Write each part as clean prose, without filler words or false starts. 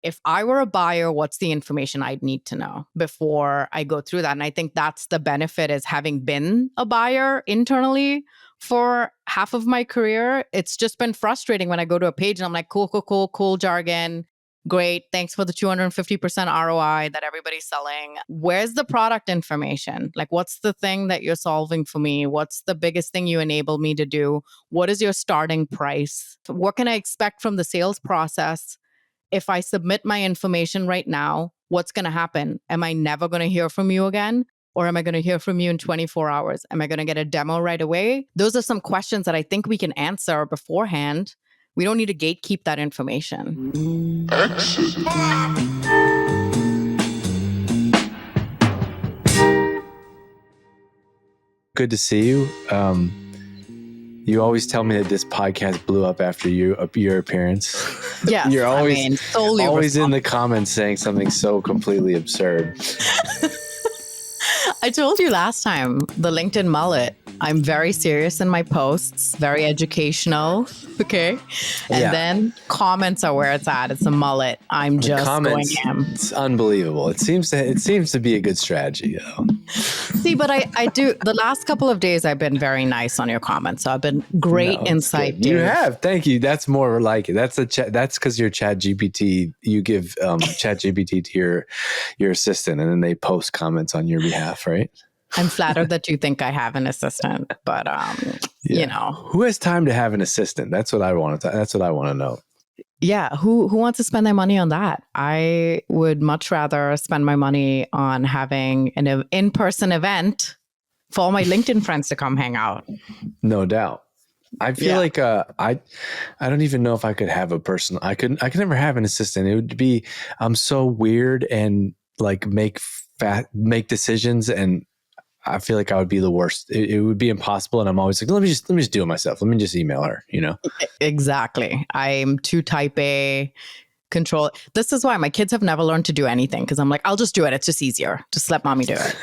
if I were a buyer, what's the information I'd need to know before I go through that? And I think that's the benefit, is having been a buyer internally for half of my career. It's just been frustrating when I go to a page and I'm like, cool jargon. Great. Thanks for the 250% ROI that everybody's selling. Where's the product information? Like, what's the thing that you're solving for me? What's the biggest thing you enable me to do? What is your starting price? What can I expect from the sales process? If I submit my information right now, what's going to happen? Am I never going to hear from you again? Or am I going to hear from you in 24 hours? Am I going to get a demo right away? Those are some questions that I think we can answer beforehand. We don't need to gatekeep that information. Exit. Good to see you. You always tell me that this podcast blew up after your appearance. Yes, You're always, always in the comments saying something so completely absurd. I told you last time, the LinkedIn mullet. I'm very serious in my posts, very educational. Okay. And then comments are where it's at. It's a mullet. I'm just going ham. It's unbelievable. It seems to be a good strategy, though. See, but I do. The last couple of days, I've been very nice on your comments. So I've been great insight. You have. Thank you. That's more like it. That's because you're ChatGPT. You give ChatGPT to your assistant, and then they post comments on your behalf, right? I'm flattered that you think I have an assistant, but you know, who has time to have an assistant? That's what I want to. That's what I want to know. Yeah, who wants to spend their money on that? I would much rather spend my money on having an in-person event for all my LinkedIn friends to come hang out. No doubt. I feel like I don't even know if I could have a person. I could never have an assistant. It would be so weird and like make decisions, and I feel like I would be the worst. It would be impossible. And I'm always like, let me just do it myself. Let me just email her, you know? Exactly. I'm too type A control. This is why my kids have never learned to do anything. Cause I'm like, I'll just do it. It's just easier. Just let mommy do it.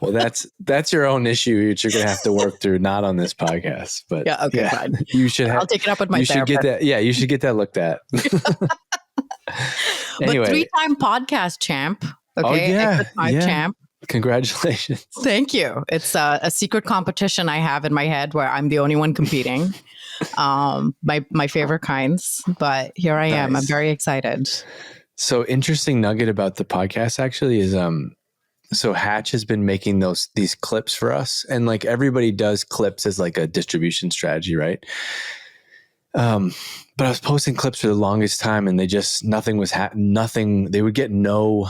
Well, that's your own issue that you're going to have to work through, not on this podcast, but yeah. Okay. Fine. You should I'll take it up with my therapist. Should get that. Yeah. You should get that looked at. Anyway. But 3-time podcast champ. Okay. Champ. Congratulations. Thank you. It's a secret competition I have in my head where I'm the only one competing. My favorite kinds, but here I am. I'm very excited. So interesting nugget about the podcast actually is so Hatch has been making these clips for us, and like everybody does clips as like a distribution strategy, right? But I was posting clips for the longest time, and they just nothing. They would get no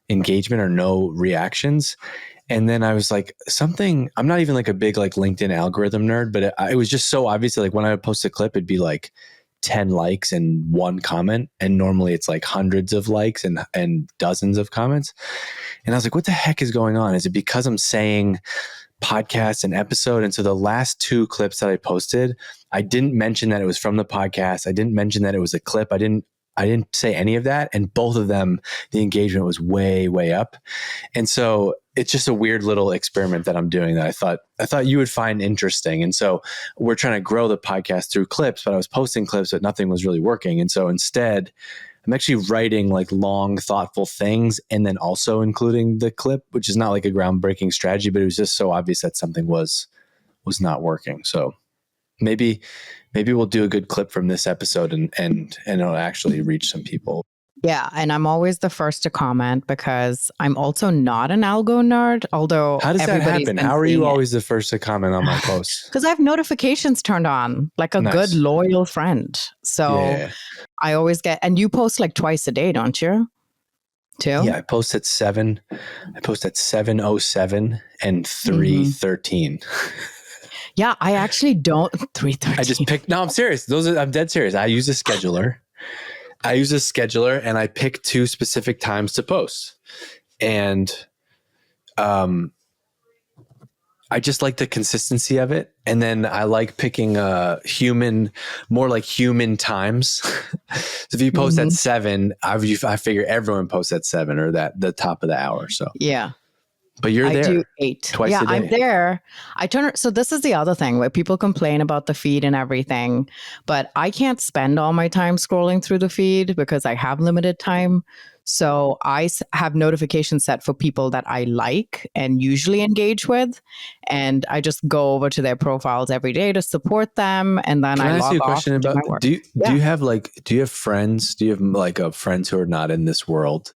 engagement or no reactions. And then I was like, I'm not even like a big like LinkedIn algorithm nerd, but it was just so obvious. Like when I would post a clip, it'd be like 10 likes and 1 comment. And normally it's like hundreds of likes and dozens of comments. And I was like, what the heck is going on? Is it because I'm saying podcast and episode? And so the last 2 clips that I posted, I didn't mention that it was from the podcast. I didn't mention that it was a clip. I didn't say any of that. And both of them, the engagement was way, way up. And so it's just a weird little experiment that I'm doing that I thought you would find interesting. And so we're trying to grow the podcast through clips, but I was posting clips, but nothing was really working. And so instead, I'm actually writing like long, thoughtful things and then also including the clip, which is not like a groundbreaking strategy, but it was just so obvious that something was not working. So maybe we'll do a good clip from this episode and it'll actually reach some people. Yeah. And I'm always the first to comment because I'm also not an algo nerd, although how does that happen? How are you always the first to comment on my posts? Because I have notifications turned on like a good loyal friend. So I always get, and you post like twice a day, don't you? Too? Yeah, I post at 7. I post at 7:07 and 3:13. Yeah, I actually don't. 3:13. I just pick. No, I'm serious. I'm dead serious. I use a scheduler. And I pick 2 specific times to post. And I just like the consistency of it. And then I like picking more like human times. So if you post at 7, I figure everyone posts at 7 or the top of the hour. So yeah. But you're I do there 8. twice Yeah, a I'm day. there. So this is the other thing where people complain about the feed and everything, but I can't spend all my time scrolling through the feed because I have limited time. So have notifications set for people that I like and usually engage with. And I just go over to their profiles every day to support them. And then Can I I ask you log a off question and do about, my work. do Yeah. you have friends? Do you have like friends who are not in this world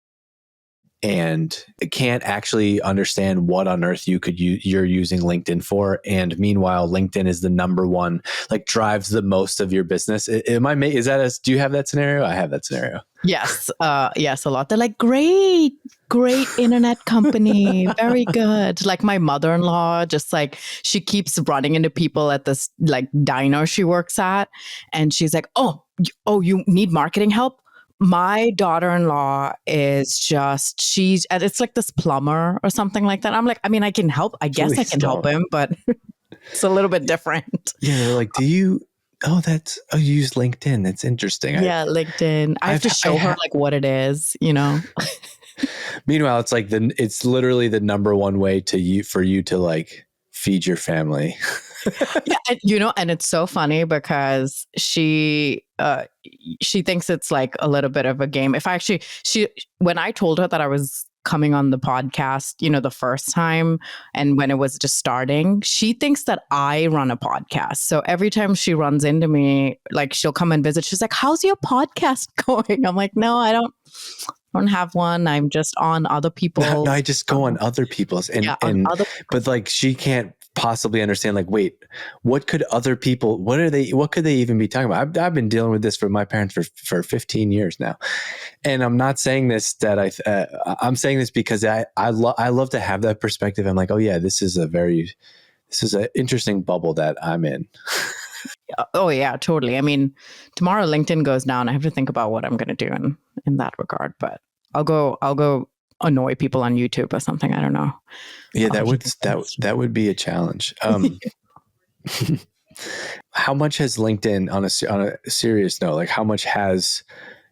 and can't actually understand what on earth you're using LinkedIn for? And meanwhile, LinkedIn is the number one, like drives the most of your business. Do you have that scenario? I have that scenario. Yes. Yes, a lot. They're like, great, great internet company. Very good. Like my mother-in-law, just like she keeps running into people at this like diner she works at. And she's like, you need marketing help? My daughter-in-law and it's like this plumber or something like that. I'm like, I mean, I can help. I guess I Please can help don't. him, but it's a little bit different. Yeah, they're like, you use LinkedIn. That's interesting. Yeah, LinkedIn. I have to show her like what it is, you know? Meanwhile, it's literally the number one way for you to like feed your family. Yeah, and it's so funny because she thinks it's like a little bit of a game. If I actually she When I told her that I was coming on the podcast, the first time and when it was just starting, she thinks that I run a podcast. So every time she runs into me, like she'll come and visit, she's like, "How's your podcast going?" I'm like, "No, I don't have one. I'm just on other people's." No, I just go on other people's on other but like she can't possibly understand like, wait, what could they even be talking about? I've been dealing with this for my parents for 15 years now. And I'm not saying this I'm saying this because I love to have that perspective. I'm like, oh yeah, this is an interesting bubble that I'm in. Oh yeah, totally. I mean, tomorrow LinkedIn goes down. I have to think about what I'm going to do in that regard. But I'll go annoy people on YouTube or something. I don't know. Yeah, that would be a challenge. How much has LinkedIn, on a serious note, like how much has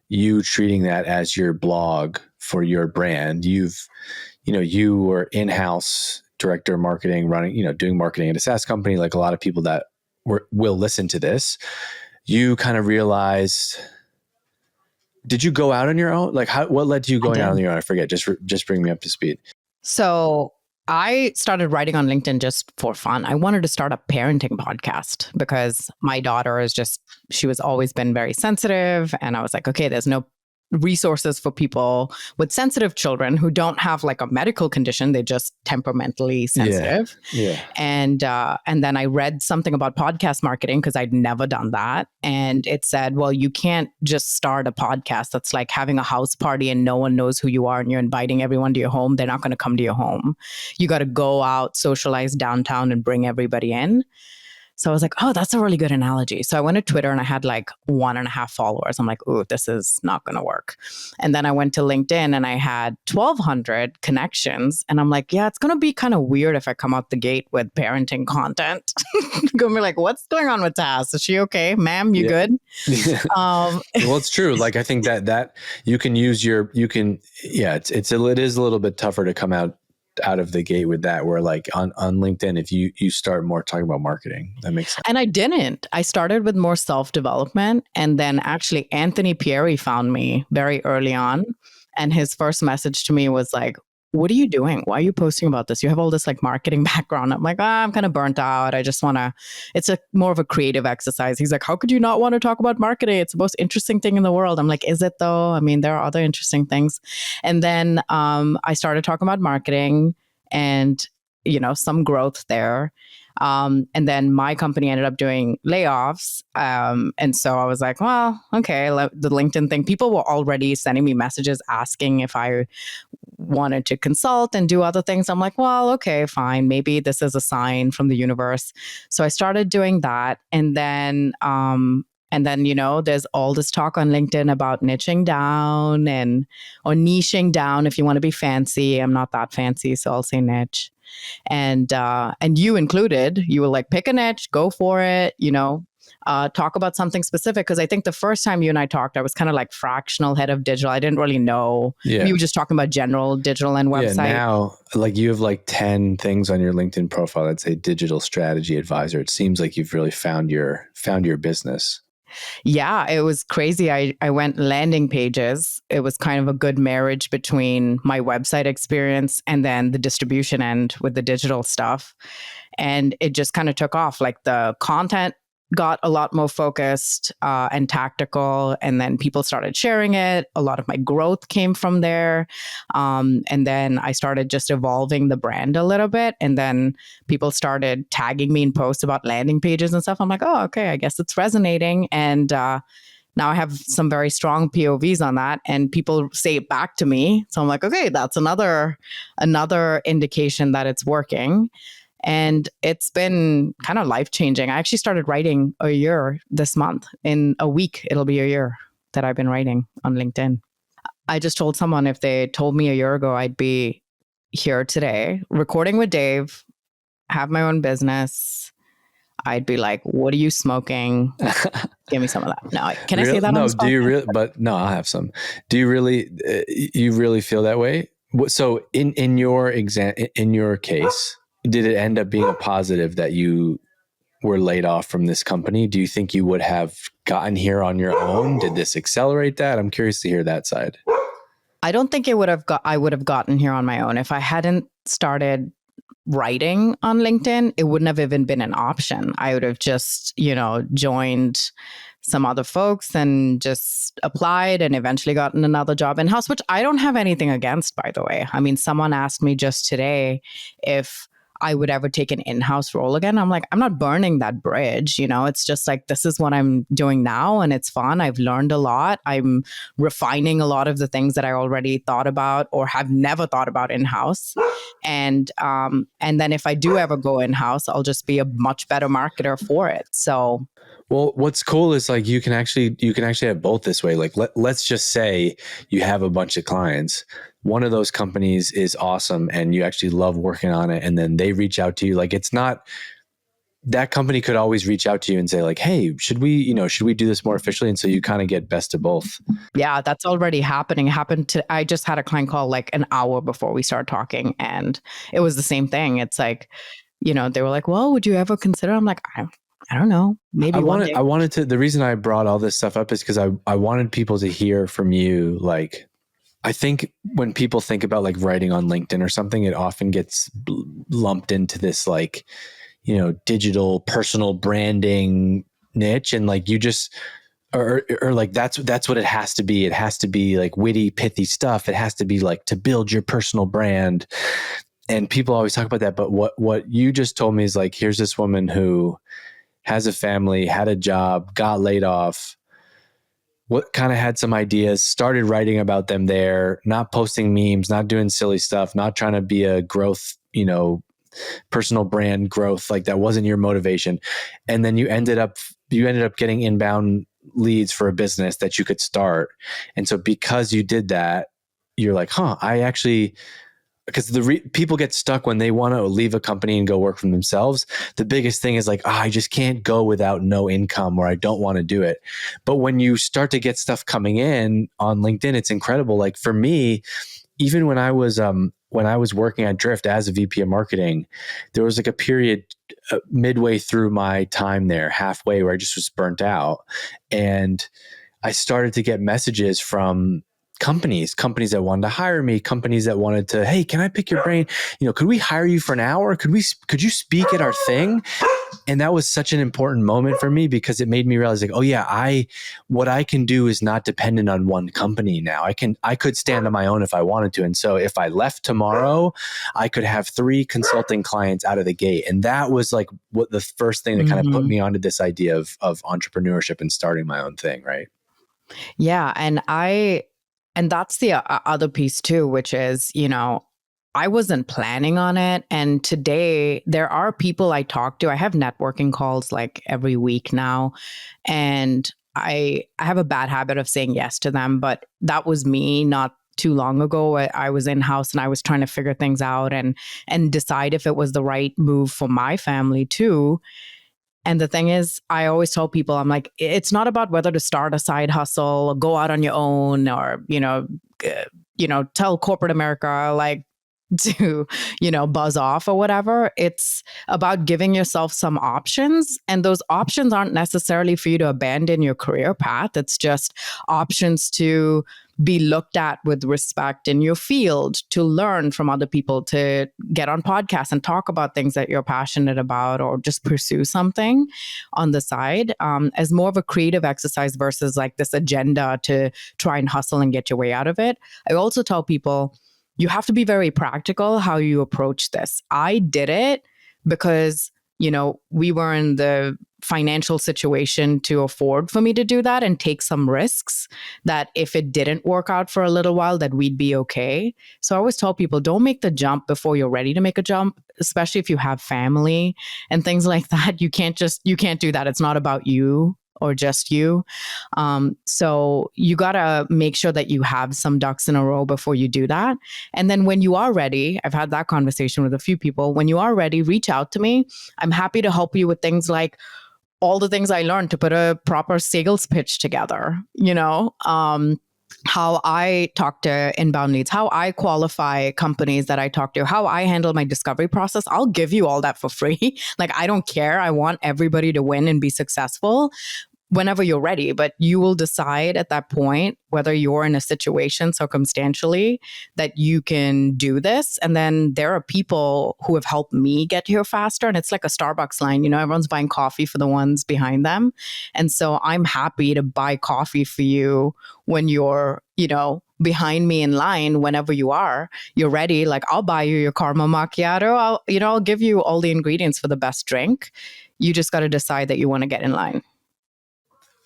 you treating that as your blog for your brand? You were in-house director of marketing, running, doing marketing at a SaaS company, like a lot of people that will listen to this. You kind of realized, did you go out on your own? Like what led to you going out on your own? I forget. Just bring me up to speed. So I started writing on LinkedIn just for fun. I wanted to start a parenting podcast because my daughter she was always been very sensitive. And I was like, okay, there's no resources for people with sensitive children who don't have like a medical condition. They're just temperamentally sensitive. Yeah. And then I read something about podcast marketing because I'd never done that. And it said, well, you can't just start a podcast. That's like having a house party and no one knows who you are and you're inviting everyone to your home. They're not going to come to your home. You got to go out, socialize downtown and bring everybody in. So I was like, oh, that's a really good analogy. So I went to Twitter and I had like 1.5 followers. I'm like, oh, this is not going to work. And then I went to LinkedIn and I had 1,200 connections. And I'm like, yeah, it's going to be kind of weird if I come out the gate with parenting content. Going to be like, what's going on with Tas? Is she okay? Ma'am, you good? Well, it's true. Like, I think that you can use it is a little bit tougher to come out of the gate with that, where like on LinkedIn, if you start more talking about marketing, that makes sense. And I started with more self-development. And then actually Anthony Pieri found me very early on. And his first message to me was like, what are you doing? Why are you posting about this? You have all this like marketing background. I'm like, I'm kind of burnt out. I just want to, it's more of a creative exercise. He's like, how could you not want to talk about marketing? It's the most interesting thing in the world. I'm like, is it though? I mean, there are other interesting things. And then I started talking about marketing and, some growth there. And then my company ended up doing layoffs. And so I was like, well, okay, the LinkedIn thing, people were already sending me messages asking if I wanted to consult and do other things. I'm like, well, okay, fine. Maybe this is a sign from the universe. So I started doing that. And then, there's all this talk on LinkedIn about niching down or niching down if you want to be fancy. I'm not that fancy, so I'll say niche. And you included, you were like, pick a niche, go for it, talk about something specific. Because I think the first time you and I talked, I was kind of like fractional head of digital. I didn't really know. Yeah. We were just talking about general digital and website. Yeah, now like you have like 10 things on your LinkedIn profile that say digital strategy advisor. It seems like you've really found your business. Yeah, it was crazy. I went landing pages. It was kind of a good marriage between my website experience and then the distribution end with the digital stuff. And it just kind of took off. Like the content got a lot more focused and tactical, and then people started sharing it. A lot of my growth came from there. And then I started just evolving the brand a little bit. And then people started tagging me in posts about landing pages and stuff. I'm like, oh, okay, I guess it's resonating. And now I have some very strong POVs on that, and people say it back to me. So I'm like, okay, that's another indication that it's working. And it's been kind of life-changing. I actually started writing a year this month. In a week, it'll be a year that I've been writing on LinkedIn. I just told someone if they told me a year ago I'd be here today, recording with Dave, have my own business, I'd be like, what are you smoking? Give me some of that. No, can I say that? No, on the spot? do you really? But no, I'll have some. Do you really, you really feel that way? So in your in your case, did it end up being a positive that you were laid off from this company? Do you think you would have gotten here on your own? Did this accelerate that? I'm curious to hear that side. I don't think I would have gotten here on my own. If I hadn't started writing on LinkedIn, it wouldn't have even been an option. I would have just, joined some other folks and just applied and eventually gotten another job in-house, which I don't have anything against, by the way. I mean, someone asked me just today if I would ever take an in-house role again. I'm like, I'm not burning that bridge. It's just like, this is what I'm doing now and it's fun. I've learned a lot. I'm refining a lot of the things that I already thought about or have never thought about in-house. And then if I do ever go in-house, I'll just be a much better marketer for it. So, well, what's cool is like you can actually have both this way. Like let's just say you have a bunch of clients. One of those companies is awesome and you actually love working on it, and then they reach out to you. Like it's not, that company could always reach out to you and say like, hey, should we do this more efficiently? And so you kind of get best of both. Yeah, that's already happening. I just had a client call like an hour before we started talking, and it was the same thing. It's like, they were like, well, would you ever consider? I'm like, I don't know. Maybe one day. I wanted to, the reason I brought all this stuff up is because I wanted people to hear from you. Like, I think when people think about like writing on LinkedIn or something, it often gets lumped into this like, digital personal branding niche. And like you just, or like that's what it has to be. It has to be like witty, pithy stuff. It has to be like to build your personal brand. And people always talk about that. But what you just told me is like, here's this woman who has a family, had a job, got laid off, what kind of had some ideas, started writing about them there, not posting memes, not doing silly stuff, not trying to be a growth, personal brand growth. Like that wasn't your motivation. And then you ended up getting inbound leads for a business that you could start. And so because you did that, you're like, because people get stuck when they want to leave a company and go work for themselves. The biggest thing is like, I just can't go without no income, or I don't want to do it. But when you start to get stuff coming in on LinkedIn, it's incredible. Like for me, even when I was working at Drift as a VP of marketing, there was like a period midway through my time there, halfway, where I just was burnt out. And I started to get messages from companies that wanted to hire me, companies that wanted to, hey, can I pick your brain? Could we hire you for an hour? Could you speak at our thing? And that was such an important moment for me, because it made me realize like, oh yeah, what I can do is not dependent on one company now. I could stand on my own if I wanted to. And so if I left tomorrow, I could have 3 consulting clients out of the gate. And that was like what the first thing that kind of put me onto this idea of entrepreneurship and starting my own thing. Right. Yeah. And that's the other piece too, which is, I wasn't planning on it. And today there are people I talk to. I have networking calls like every week now. And I have a bad habit of saying yes to them, but that was me not too long ago. I was in-house and I was trying to figure things out and decide if it was the right move for my family too. And the thing is, I always tell people, I'm like, it's not about whether to start a side hustle or go out on your own or, tell corporate America, like, to, buzz off or whatever. It's about giving yourself some options. And those options aren't necessarily for you to abandon your career path. It's just options to be looked at with respect in your field, to learn from other people, to get on podcasts and talk about things that you're passionate about, or just pursue something on the side, as more of a creative exercise versus like this agenda to try and hustle and get your way out of it. I also tell people, you have to be very practical how you approach this. I did it because, we were in the financial situation to afford for me to do that and take some risks that if it didn't work out for a little while, that we'd be okay. So I always tell people, don't make the jump before you're ready to make a jump, especially if you have family and things like that. You can't do that. It's not about you or just you. So you got to make sure that you have some ducks in a row before you do that. And then when you are ready, I've had that conversation with a few people. When you are ready, reach out to me. I'm happy to help you with things like all the things I learned to put a proper sales pitch together, how I talk to inbound leads, how I qualify companies that I talk to, how I handle my discovery process. I'll give you all that for free. Like, I don't care. I want everybody to win and be successful whenever you're ready, but you will decide at that point whether you're in a situation circumstantially that you can do this. And then there are people who have helped me get here faster. And it's like a Starbucks line, everyone's buying coffee for the ones behind them. And so I'm happy to buy coffee for you when you're, behind me in line. Whenever you're ready. Like, I'll buy you your caramel macchiato. I'll give you all the ingredients for the best drink. You just got to decide that you want to get in line.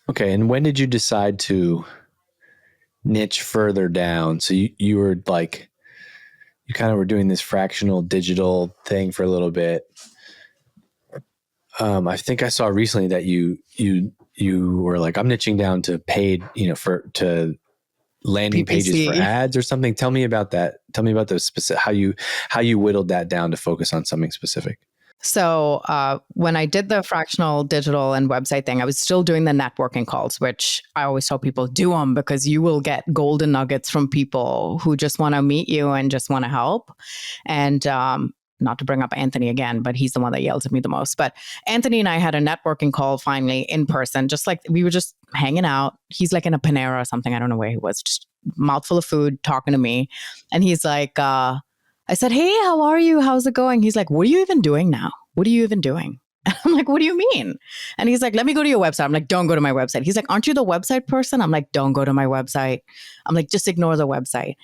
Okay. And when did you decide to niche further down? So you were like, you kind of were doing this fractional digital thing for a little bit. I think I saw recently that you were like, I'm niching down to paid, to landing PPC. pages for ads or something. Tell me about that. Tell me about those specific, how you whittled that down to focus on something specific. So when I did the fractional digital and website thing, I was still doing the networking calls, which I always tell people, do them, because you will get golden nuggets from people who just want to meet you and just want to help. And not to bring up Anthony again, but he's the one that yells at me the most. But Anthony and I had a networking call finally in person, just like we were just hanging out. He's like in a Panera or something. I don't know where he was, just mouthful of food talking to me. And he's like, I said, hey, how are you? How's it going? He's like, what are you even doing now? What are you even doing? And I'm like, what do you mean? And he's like, let me go to your website. I'm like, don't go to my website. He's like, aren't you the website person? I'm like, don't go to my website. I'm like, just ignore the website.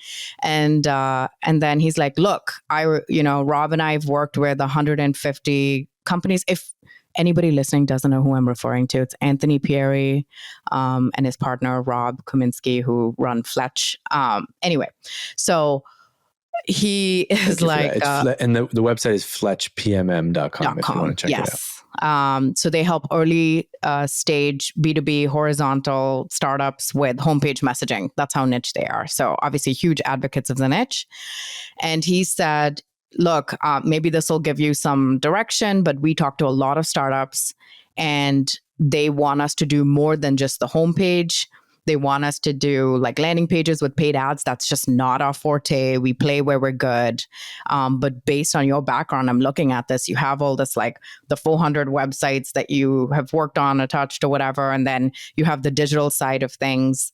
And then he's like, look, Rob and I have worked with 150 companies. If anybody listening doesn't know who I'm referring to, it's Anthony Pieri and his partner, Rob Kaminsky, who run Fletch. Anyway, so he is like, and the website is fletchpmm.com if you want to check it out. So they help early stage B2B horizontal startups with homepage messaging. That's how niche they are. So obviously huge advocates of the niche. And he said, look, maybe this will give you some direction, but we talk to a lot of startups and they want us to do more than just the homepage. They want us to do like landing pages with paid ads. That's just not our forte. We play where we're good. But based on your background, I'm looking at this. You have all this, like the 400 websites that you have worked on or touched or whatever. And then you have the digital side of things.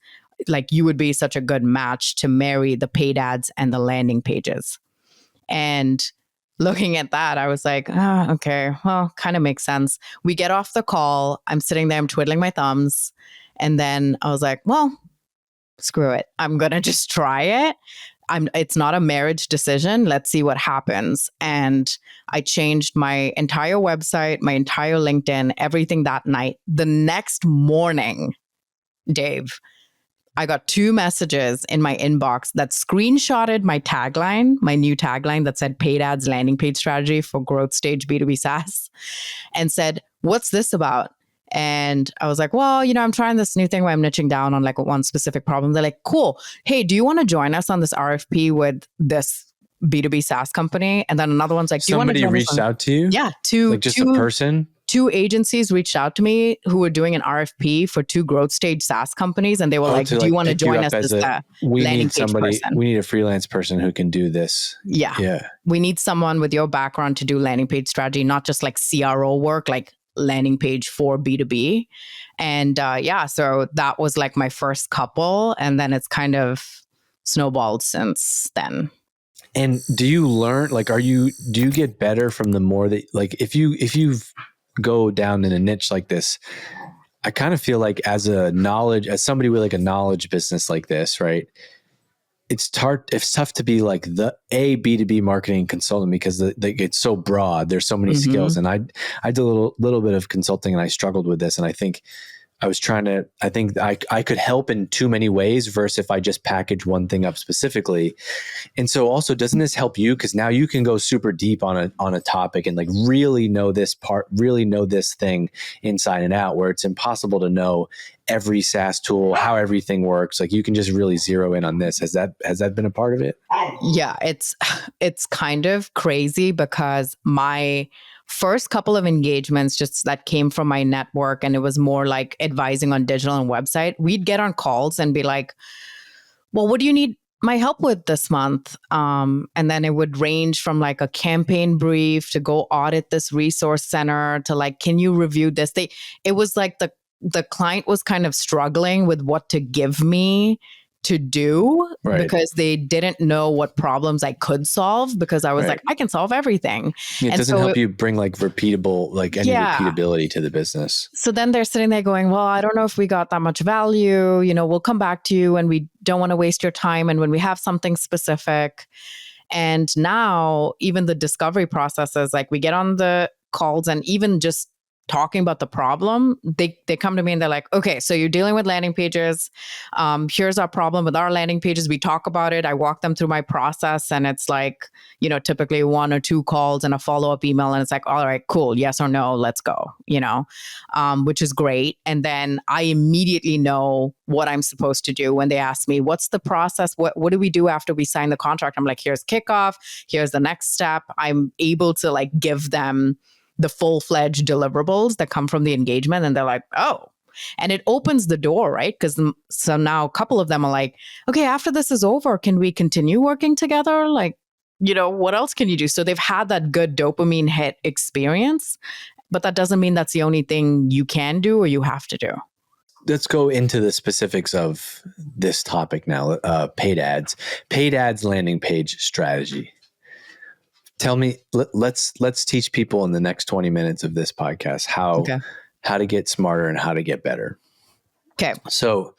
Like, you would be such a good match to marry the paid ads and the landing pages. And looking at that, I was like, okay, well, kind of makes sense. We get off the call. I'm sitting there, I'm twiddling my thumbs. And then I was like, well, screw it. I'm going to just try it. It's not a marriage decision. Let's see what happens. And I changed my entire website, my entire LinkedIn, everything that night. The next morning, Dave, I got 2 messages in my inbox that screenshotted my tagline, my new tagline that said paid ads landing page strategy for growth stage B2B SaaS, and said, what's this about? And I was like, well, I'm trying this new thing where I'm niching down on like one specific problem. They're like, cool. Hey, do you want to join us on this RFP with this B2B SaaS company? And then another one's like, do you want to somebody reached out to you? Yeah. Like just a person? 2 agencies reached out to me who were doing an RFP for 2 growth stage SaaS companies. And they were like, do you want to join us as a landing page person? We need a freelance person who can do this. Yeah. We need someone with your background to do landing page strategy, not just like CRO work, like landing page for B2B. And so that was like my first couple. And then it's kind of snowballed since then. And do you learn, like, do you get better from the more that, like, if you go down in a niche like this, I kind of feel like as somebody with like a knowledge business like this, right? It's tough to be like a B2B marketing consultant because it's so broad. There's so many skills. And I did a little bit of consulting and I struggled with this. And I think I think I could help in too many ways versus if I just package one thing up specifically. And so also, doesn't this help you? Because now you can go super deep on a topic and like really know this thing inside and out, where it's impossible to know every SaaS tool, how everything works. Like you can just really zero in on this. Has that been a part of it? Yeah, it's kind of crazy because my first couple of engagements just that came from my network, and it was more like advising on digital and website. We'd get on calls and be like, well, what do you need my help with this month? And then it would range from like a campaign brief to go audit this resource center to like, can you review this? It was like the client was kind of struggling with what to give me to do, right, because they didn't know what problems I could solve, because I was right, like, I can solve everything. It and doesn't so help you bring like repeatability to the business. So then they're sitting there going, well, I don't know if we got that much value. We'll come back to you and we don't want to waste your time. And when we have something specific. And now even the discovery processes, like we get on the calls and even just talking about the problem, they come to me and they're like, okay, so you're dealing with landing pages. Here's our problem with our landing pages. We talk about it. I walk them through my process, and it's like, typically 1 or 2 calls and a follow-up email. And it's like, all right, cool. Yes or no, let's go, which is great. And then I immediately know what I'm supposed to do when they ask me, what's the process? What do we do after we sign the contract? I'm like, here's kickoff. Here's the next step. I'm able to like give them the full-fledged deliverables that come from the engagement. And they're like, oh, and it opens the door, right? Because so now a couple of them are like, okay, after this is over, can we continue working together? Like, what else can you do? So they've had that good dopamine hit experience, but that doesn't mean that's the only thing you can do or you have to do. Let's go into the specifics of this topic now. Paid ads landing page strategy. Tell me, let's teach people in the next 20 minutes of this podcast how to get smarter and how to get better. Okay. So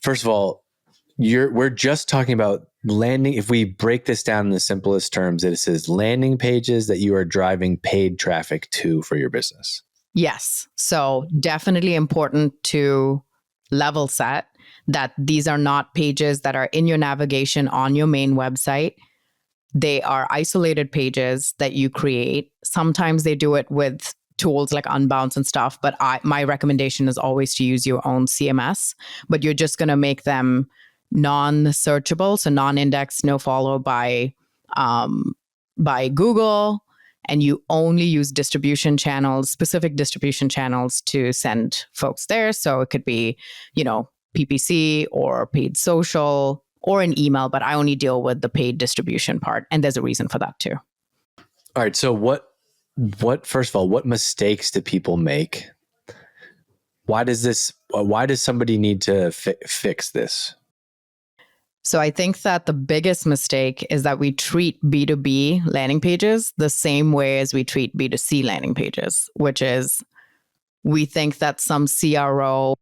first of all, we're just talking about landing. If we break this down in the simplest terms, it says landing pages that you are driving paid traffic to for your business. Yes. So definitely important to level set that these are not pages that are in your navigation on your main website. They are isolated pages that you create. Sometimes they do it with tools like Unbounce and stuff, but my recommendation is always to use your own CMS, but you're just going to make them non-searchable, so non-indexed, no follow by Google, and you only use specific distribution channels to send folks there. So it could be, PPC or paid social, or an email, but I only deal with the paid distribution part. And there's a reason for that too. All right. So first of all, what mistakes do people make? Why does somebody need to fix this? So I think that the biggest mistake is that we treat B2B landing pages the same way as we treat B2C landing pages, which is we think that some CRO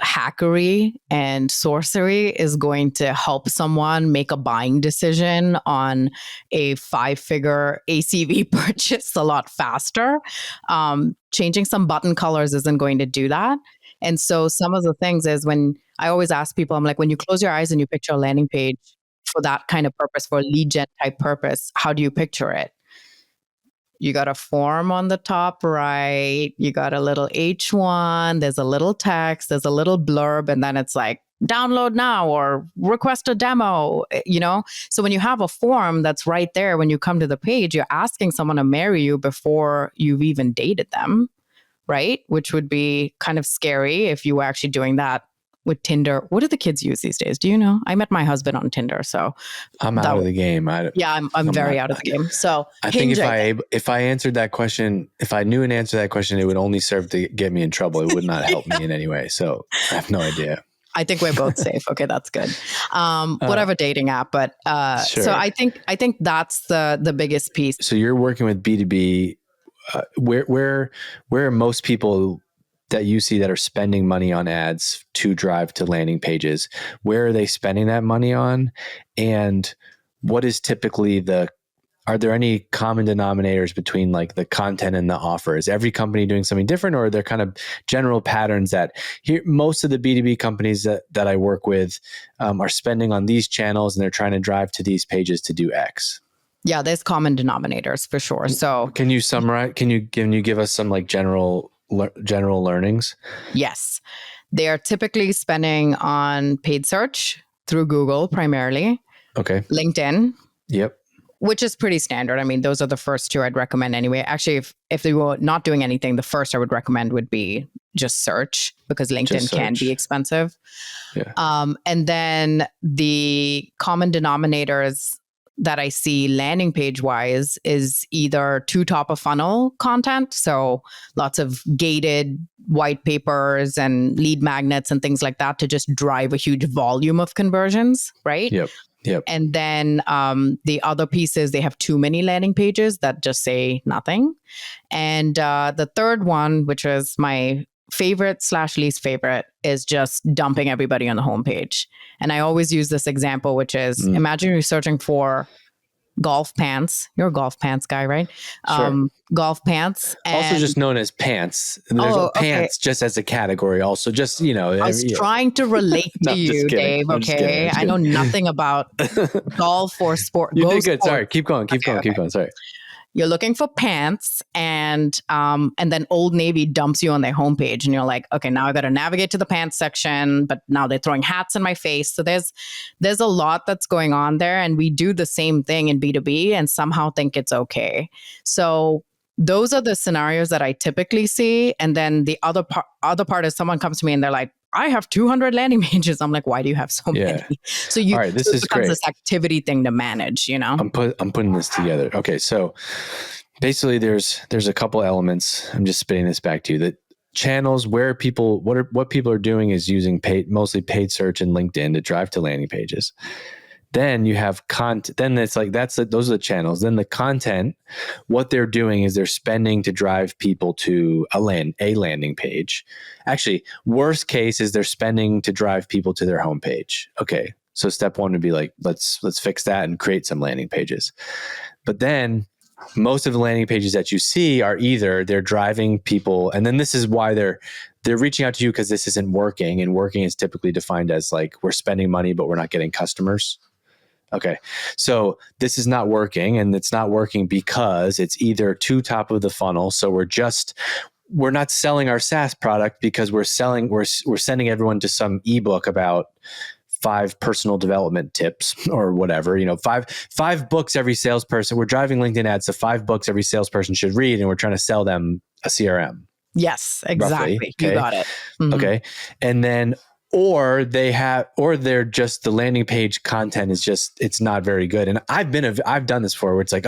hackery and sorcery is going to help someone make a buying decision on a 5-figure ACV purchase a lot faster. Changing some button colors isn't going to do that. And so some of the things is when I always ask people, I'm like, when you close your eyes and you picture a landing page for that kind of purpose, for a lead gen type purpose, how do you picture it? You got a form on the top right. You got a little H1. There's a little text. There's a little blurb. And then it's like, download now or request a demo, So when you have a form that's right there, when you come to the page, you're asking someone to marry you before you've even dated them. right? Which would be kind of scary if you were actually doing that with Tinder. What do the kids use these days? Do you know? I met my husband on Tinder, so I'm out of the game. I'm very out of the game. So I Hinge, think if I answered that question, if I knew an answer to that question, it would only serve to get me in trouble. It would not help me in any way. So I have no idea. I think we're both safe. Okay, that's good. Whatever dating app, but sure. so I think that's the biggest piece. So you're working with B2B. Where are most people that you see that are spending money on ads to drive to landing pages? Where are they spending that money on? And what is typically are there any common denominators between like the content and the offer? Is every company doing something different, or are there kind of general patterns that here, most of the B2B companies that I work with are spending on these channels and they're trying to drive to these pages to do X? Yeah, there's common denominators for sure. So can you summarize? Can you give us some like general learnings? Yes, they are typically spending on paid search through Google primarily. Okay. LinkedIn. Yep. Which is pretty standard. I mean, those are the first two I'd recommend anyway. Actually, if they were not doing anything, the first I would recommend would be just search, because LinkedIn can be expensive. Yeah. And then the common denominators that I see landing page wise is either too top of funnel content. So lots of gated white papers and lead magnets and things like that to just drive a huge volume of conversions, right? Yep. And then the other piece is they have too many landing pages that just say nothing. And the third one, which is my favorite / least favorite, is just dumping everybody on the homepage. And I always use this example, which is imagine you're searching for golf pants. You're a golf pants guy, right? Sure. Golf pants. Also just known as pants. And there's pants just as a category also. Just, you know. I was trying to relate to you, Dave, okay? I know nothing about golf or sport. You did good. Sport. Sorry. Keep going. Keep going. Sorry. You're looking for pants, and then Old Navy dumps you on their homepage, and you're like, okay, now I got to navigate to the pants section, but now they're throwing hats in my face. So there's a lot that's going on there, and we do the same thing in B2B and somehow think it's okay. So those are the scenarios that I typically see. And then the other part is someone comes to me and they're like, I have 200 landing pages. I'm like, why do you have so many? So all right, this is great. This activity thing to manage, you know? I'm putting this together. Okay. So basically there's a couple elements. I'm just spitting this back to you. That channels where what people are doing is using mostly paid search and LinkedIn to drive to landing pages. Then you have content. Then it's like those are the channels. Then the content, what they're doing is they're spending to drive people to a landing page. Actually, worst case is they're spending to drive people to their homepage. Okay, so step one would be like let's fix that and create some landing pages. But then most of the landing pages that you see are either they're driving people, and then this is why they're reaching out to you because this isn't working, and working is typically defined as like we're spending money but we're not getting customers. Okay, so this is not working, and it's not working because it's either too top of the funnel. So we're not selling our SaaS product because we're sending everyone to some ebook about 5 personal development tips or whatever, you know, five books every salesperson. We're driving LinkedIn ads to 5 books every salesperson should read, and we're trying to sell them a CRM. Yes, exactly. Roughly, okay? You got it. Mm-hmm. Okay, and then. Or they're just the landing page content is just, it's not very good. And I've done this before where it's like,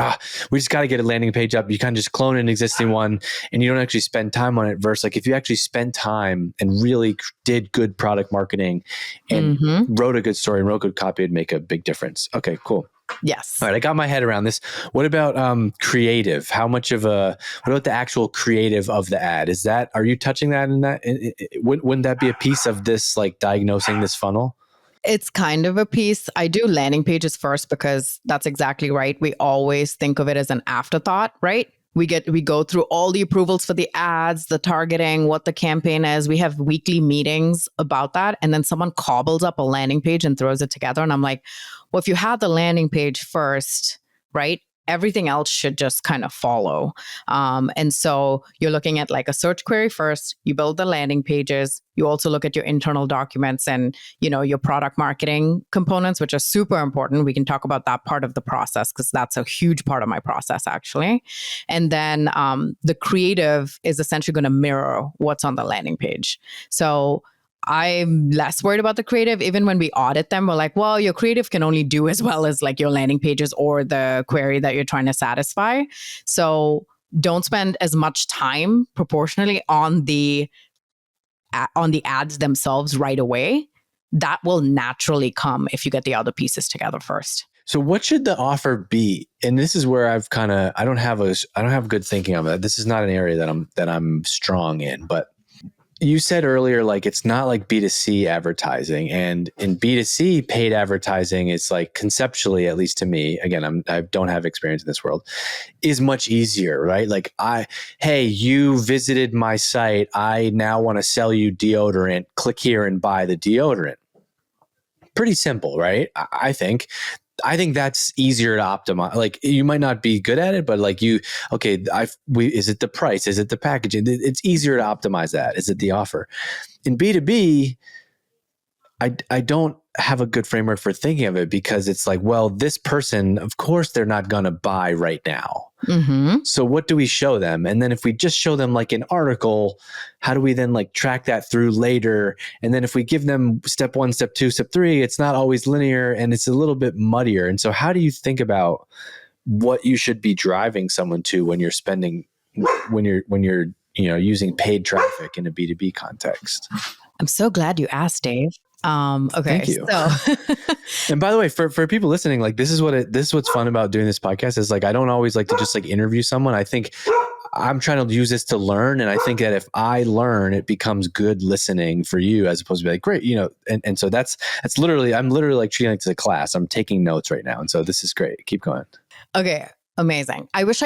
we just got to get a landing page up. You kind of just clone an existing one and you don't actually spend time on it. Versus like if you actually spent time and really did good product marketing and wrote a good story and wrote good copy, it'd make a big difference. Okay, cool. Yes. All right. I got my head around this. What about creative? What about the actual creative of the ad? Are you touching that in that? Wouldn't that be a piece of this, like diagnosing this funnel? It's kind of a piece. I do landing pages first because that's exactly right. We always think of it as an afterthought, right? We go through all the approvals for the ads, the targeting, what the campaign is. We have weekly meetings about that. And then someone cobbles up a landing page and throws it together. And I'm like, well, if you had the landing page first, right? everything else should just kind of follow. And so you're looking at like a search query first, you build the landing pages, you also look at your internal documents and, your product marketing components, which are super important. We can talk about that part of the process because that's a huge part of my process actually. And then the creative is essentially going to mirror what's on the landing page. So I'm less worried about the creative. Even when we audit them, we're like, well, your creative can only do as well as like your landing pages or the query that you're trying to satisfy. So don't spend as much time proportionally on the ads themselves right away. That will naturally come if you get the other pieces together first. So what should the offer be? And this is where I don't have good thinking of it. This is not an area that I'm strong in, but you said earlier, like, it's not like B2C advertising, and in B2C paid advertising, it's like conceptually, at least to me, again, I don't have experience in this world, is much easier, right? Like hey, you visited my site. I now want to sell you deodorant. Click here and buy the deodorant. Pretty simple, right? I think that's easier to optimize. Like, you might not be good at it, but like is it the price? Is it the packaging? It's easier to optimize that. Is it the offer? In B2B, I don't have a good framework for thinking of it because it's like, well, this person, of course, they're not going to buy right now. Mm-hmm. So what do we show them? And then if we just show them like an article, how do we then like track that through later? And then if we give them step 1, step 2, step 3, it's not always linear and it's a little bit muddier. And so how do you think about what you should be driving someone to when you're using paid traffic in a B2B context? I'm so glad you asked, Dave. Okay. Thank you. So and by the way, for people listening, like, this is what's fun about doing this podcast is like, I don't always like to just like interview someone. I think I'm trying to use this to learn. And I think that if I learn, it becomes good listening for you as opposed to be like, great, and so that's literally, I'm literally like treating it as a class. I'm taking notes right now. And so this is great. Keep going. Okay. Amazing. I wish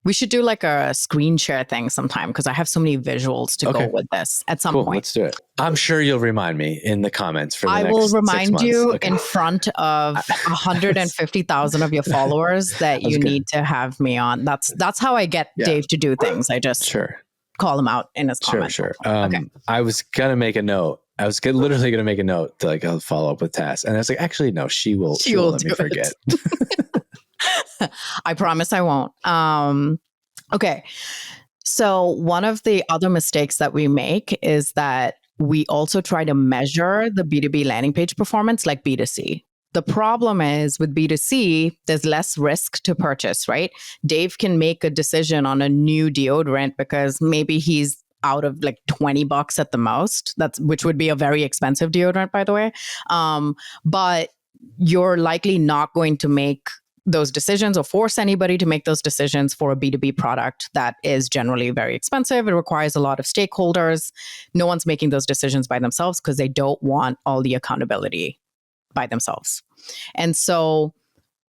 we should do like a screen share thing sometime because I have so many visuals to go with this at some point. Let's do it. I'm sure you'll remind me in the comments for the next 6 months. I will remind you in front of 150,000 of your followers that you need to have me on. That's how I get Dave to do things. I just call him out in his comments. Sure. I was going to make a note. I was literally going to make a note to like, I'll follow up with Tas. And I was like, actually, no, she will let me forget. I promise I won't. Okay. So one of the other mistakes that we make is that we also try to measure the B2B landing page performance like B2C. The problem is with B2C, there's less risk to purchase, right? Dave can make a decision on a new deodorant because maybe he's out of like $20 at the most. Which would be a very expensive deodorant, by the way. But you're likely not going to make those decisions or force anybody to make those decisions for a B2B product that is generally very expensive. It requires a lot of stakeholders. No one's making those decisions by themselves because they don't want all the accountability by themselves. And so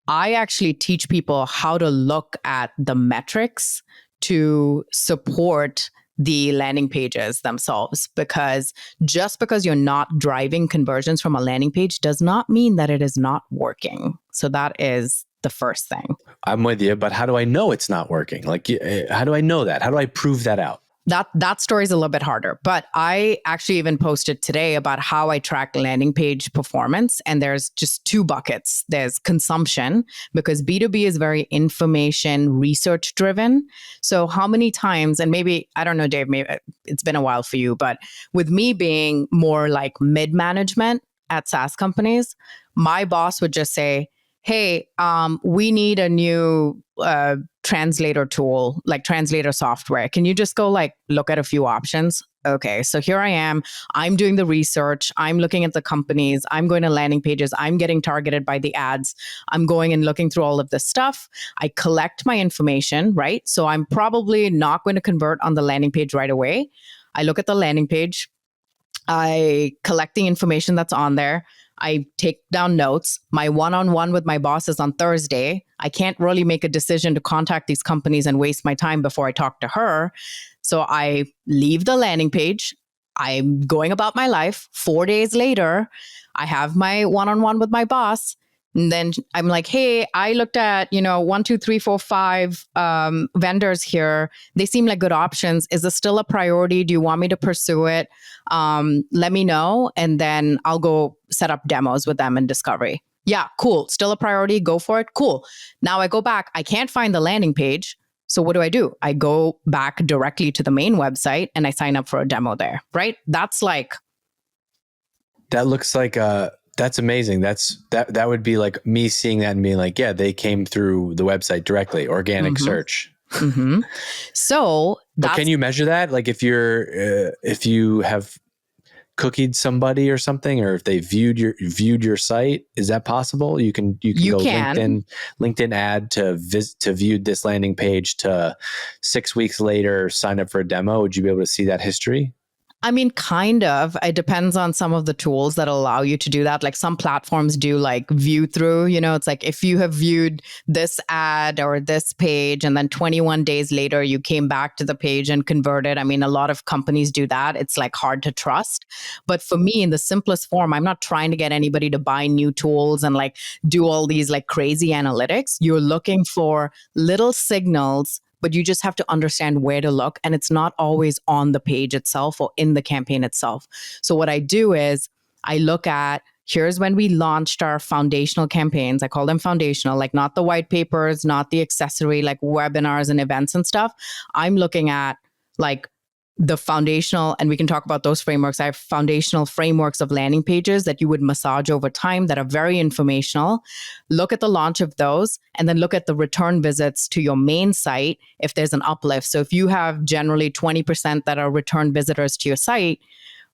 I actually teach people how to look at the metrics to support the landing pages themselves, because just because you're not driving conversions from a landing page does not mean that it is not working. So that is the first thing. I'm with you, but how do I know it's not working? Like, how do I know that? How do I prove that out? That story is a little bit harder, but I actually even posted today about how I track landing page performance. And there's just 2 buckets. There's consumption, because B2B is very information research driven. So how many times, and maybe, I don't know, Dave, maybe it's been a while for you, but with me being more like mid-management at SaaS companies, my boss would just say, hey, we need a new translator tool, like translator software. Can you just go like look at a few options? Okay, so here I am. I'm doing the research. I'm looking at the companies. I'm going to landing pages. I'm getting targeted by the ads. I'm going and looking through all of this stuff. I collect my information, right? So I'm probably not going to convert on the landing page right away. I look at the landing page. I collect the information that's on there. I take down notes. My one-on-one with my boss is on Thursday. I can't really make a decision to contact these companies and waste my time before I talk to her. So I leave the landing page. I'm going about my life. 4 days later, I have my one-on-one with my boss. And then I'm like, hey, I looked at, 1, 2, 3, 4, 5 vendors here. They seem like good options. Is this still a priority? Do you want me to pursue it? Let me know. And then I'll go set up demos with them in discovery. Yeah, cool. Still a priority. Go for it. Cool. Now I go back. I can't find the landing page. So what do? I go back directly to the main website and I sign up for a demo there, right? That's like... That looks like that's amazing. That would be like me seeing that and being like, yeah, they came through the website directly, organic search. Mm-hmm. So, but can you measure that? Like if you have cookied somebody or something, or if they viewed your site, is that possible? You can go LinkedIn ad to viewed this landing page to 6 weeks later sign up for a demo. Would you be able to see that history? I mean, kind of. It depends on some of the tools that allow you to do that. Like some platforms do like view through, it's like if you have viewed this ad or this page and then 21 days later you came back to the page and converted. I mean, a lot of companies do that. It's like hard to trust. But for me, in the simplest form, I'm not trying to get anybody to buy new tools and like do all these like crazy analytics. You're looking for little signals, but you just have to understand where to look. And it's not always on the page itself or in the campaign itself. So what I do is I look at, here's when we launched our foundational campaigns. I call them foundational, like not the white papers, not the accessory, like webinars and events and stuff. I'm looking at like the foundational, and we can talk about those frameworks. I have foundational frameworks of landing pages that you would massage over time that are very informational. Look at the launch of those and then look at the return visits to your main site if there's an uplift. So if you have generally 20% that are return visitors to your site,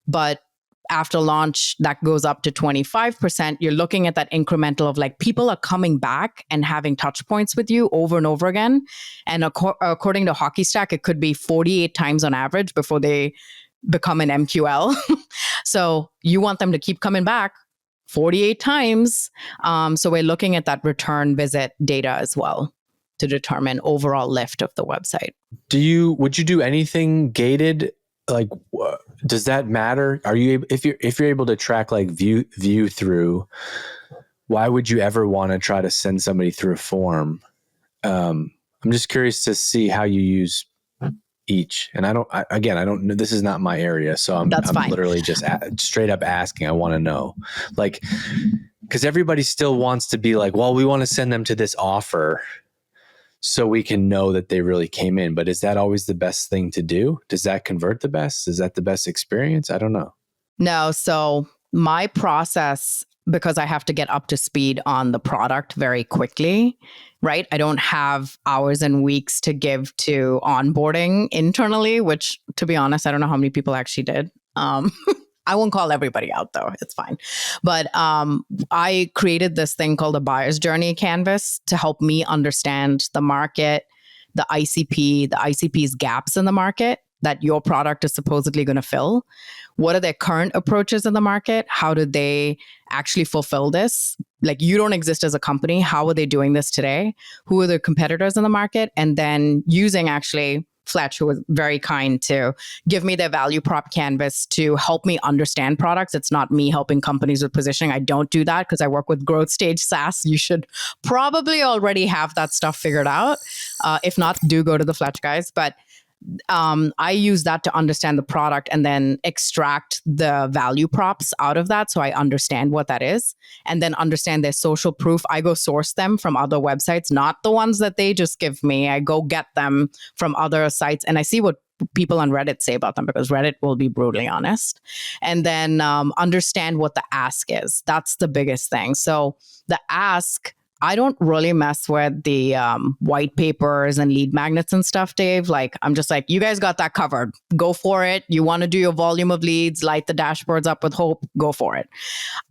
but after launch, that goes up to 25%. You're looking at that incremental of like people are coming back and having touch points with you over and over again. And according to Hockey Stack, it could be 48 times on average before they become an MQL. So you want them to keep coming back 48 times. So we're looking at that return visit data as well to determine overall lift of the website. Would you do anything gated? Like, does that matter? Are you if you're able to track like view through? Why would you ever want to try to send somebody through a form? I'm just curious to see how you use each. And I don't know. This is not my area, so I'm literally just straight up asking. I want to know, like, because everybody still wants to be like, well, we want to send them to this offer, so we can know that they really came in. But is that always the best thing to do? Does that convert the best? Is that the best experience? I don't know. No. So my process, because I have to get up to speed on the product very quickly, right? I don't have hours and weeks to give to onboarding internally, which, to be honest, I don't know how many people actually did. I won't call everybody out though. It's fine. But I created this thing called a buyer's journey canvas to help me understand the market, the ICP's gaps in the market that your product is supposedly going to fill. What are their current approaches in the market? How do they actually fulfill this? Like, you don't exist as a company. How are they doing this today? Who are the competitors in the market? And then using actually Fletch, who was very kind to give me their value prop canvas to help me understand products. It's not me helping companies with positioning. I don't do that because I work with growth stage SaaS. You should probably already have that stuff figured out. If not, do go to the Fletch guys. But I use that to understand the product and then extract the value props out of that so I understand what that is and then understand their social proof. I go source them from other websites, not the ones that they just give me. I go get them from other sites and I see what people on Reddit say about them because Reddit will be brutally honest. And then understand what the ask is. That's the biggest thing. So the ask, I don't really mess with the white papers and lead magnets and stuff, Dave. Like, I'm just like, you guys got that covered. Go for it. You want to do your volume of leads, light the dashboards up with hope, go for it.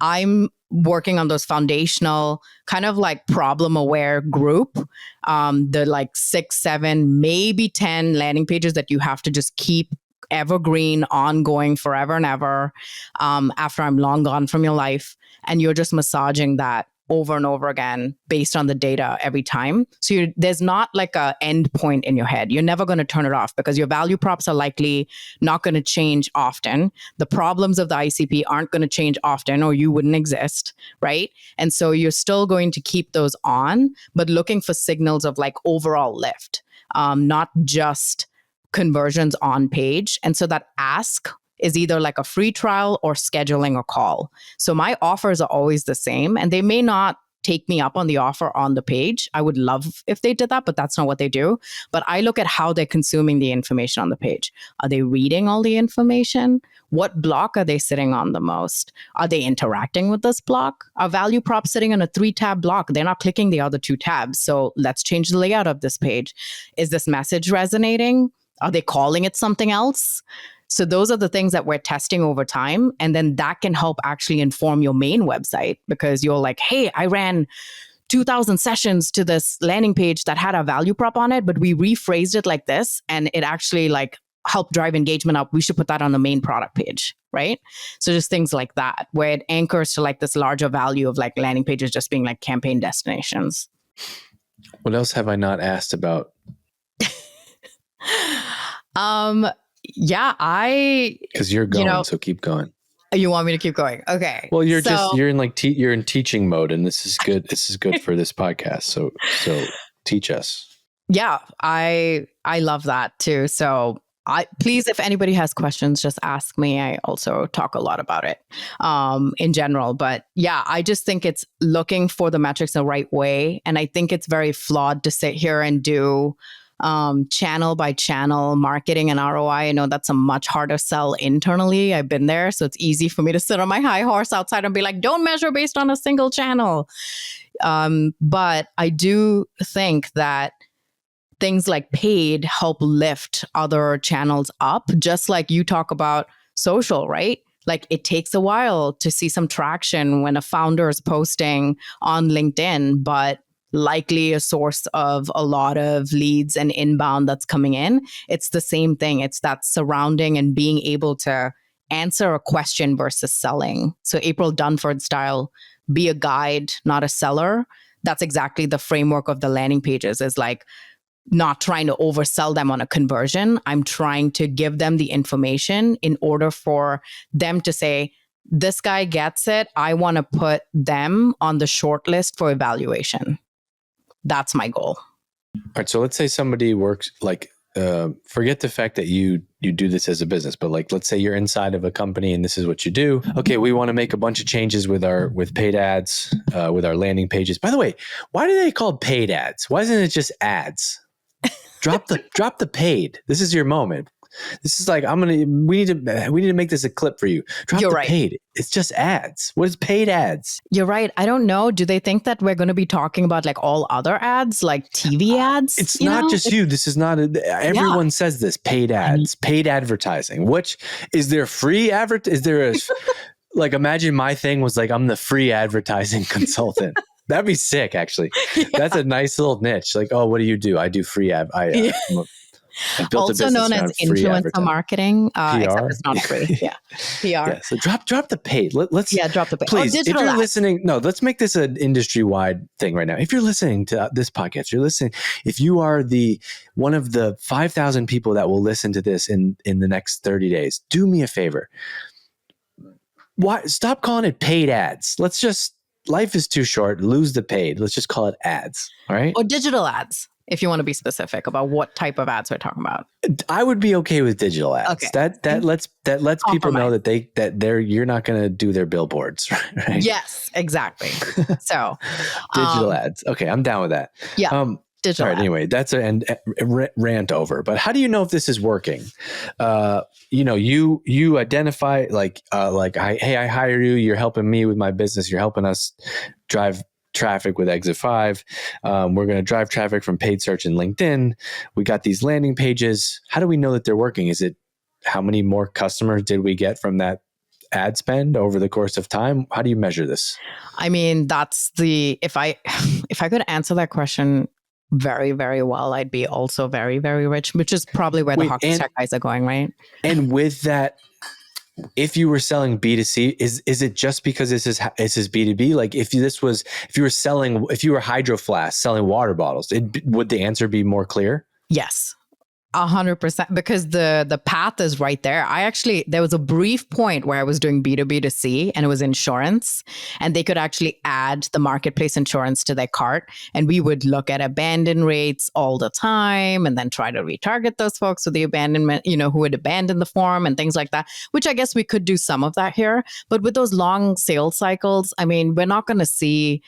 I'm working on those foundational kind of like problem aware group, the like 6, 7, maybe 10 landing pages that you have to just keep evergreen, ongoing forever and ever after I'm long gone from your life. And you're just massaging that over and over again based on the data every time. So there's not like a end point in your head. You're never going to turn it off because your value props are likely not going to change often. The problems of the ICP aren't going to change often or you wouldn't exist, right? And so you're still going to keep those on, but looking for signals of like overall lift, not just conversions on page. And so that ask is either like a free trial or scheduling a call. So my offers are always the same, and they may not take me up on the offer on the page. I would love if they did that, but that's not what they do. But I look at how they're consuming the information on the page. Are they reading all the information? What block are they sitting on the most? Are they interacting with this block? Are value props sitting on a 3-tab block? They're not clicking the other 2 tabs. So let's change the layout of this page. Is this message resonating? Are they calling it something else? So those are the things that we're testing over time. And then that can help actually inform your main website, because you're like, hey, I ran 2,000 sessions to this landing page that had a value prop on it, but we rephrased it like this, and it actually like helped drive engagement up. We should put that on the main product page, right? So just things like that, where it anchors to like this larger value of like landing pages just being like campaign destinations. What else have I not asked about? Yeah, because you're going, so keep going. You want me to keep going? Okay. Well, you're in like you're in teaching mode, and this is good. This is good for this podcast. So teach us. Yeah, I love that too. So please, if anybody has questions, just ask me. I also talk a lot about it in general. But yeah, I just think it's looking for the metrics the right way. And I think it's very flawed to sit here and do channel by channel marketing and ROI. I know that's a much harder sell internally. I've been there. So it's easy for me to sit on my high horse outside and be like, don't measure based on a single channel. But I do think that things like paid help lift other channels up, just like you talk about social, right? Like it takes a while to see some traction when a founder is posting on LinkedIn, but likely a source of a lot of leads and inbound that's coming in. It's the same thing. It's that surrounding and being able to answer a question versus selling. So April Dunford style, be a guide, not a seller. That's exactly the framework of the landing pages, is like not trying to oversell them on a conversion. I'm trying to give them the information in order for them to say, this guy gets it. I want to put them on the short list for evaluation. That's my goal. All right. So let's say somebody works like, forget the fact that you do this as a business, but like, let's say you're inside of a company and this is what you do. Okay. We want to make a bunch of changes with paid ads, with our landing pages. By the way, why do they call paid ads? Why isn't it just ads? Drop the paid. This is your moment. This is like, we need to make this a clip for you. Drop You're the right. paid. It's just ads. What is paid ads? You're right. I don't know. Do they think that we're going to be talking about like all other ads, like TV ads? It's not just you. This is not, everyone says this, paid ads, paid advertising. Which, is there free is there a, like, imagine my thing was like, I'm the free advertising consultant. That'd be sick, actually. Yeah. That's a nice little niche. Like, oh, what do you do? I do free ad. I built also a business known as influencer marketing, except it's not free. Yeah, PR. Yeah, so drop the paid. Let's drop the paid. Please, if you're listening, let's make this an industry-wide thing right now. If you're listening to this podcast, if you are one of the 5,000 people that will listen to this in the next 30 days, do me a favor. Stop calling it paid ads. Life is too short. Lose the paid. Let's just call it ads. All right. Or digital ads, if you want to be specific about what type of ads we're talking about. I would be okay with digital ads. Okay. That lets people know that you're not going to do their billboards, right? Yes, exactly. So digital ads. Okay, I'm down with that. Yeah. Digital. All right. Anyway, that's a rant over. But how do you know if this is working? You identify I hire you. You're helping me with my business. You're helping us drive traffic with Exit 5. We're going to drive traffic from paid search and LinkedIn. We got these landing pages. How do we know that they're working? Is it how many more customers did we get from that ad spend over the course of time? How do you measure this? I mean, if I could answer that question very, very well, I'd be also very, very rich, which is probably where the hockey stick guys are going, right? And with that, if you were selling B2C, is it just because this is B2B? Like if you were Hydro Flask selling water bottles, would the answer be more clear? Yes. 100%, because the path is right there. There was a brief point where I was doing B2B to C, and it was insurance, and they could actually add the marketplace insurance to their cart. And we would look at abandon rates all the time and then try to retarget those folks with the abandonment, who had abandoned the form and things like that, which I guess we could do some of that here. But with those long sales cycles, I mean, we're not going to see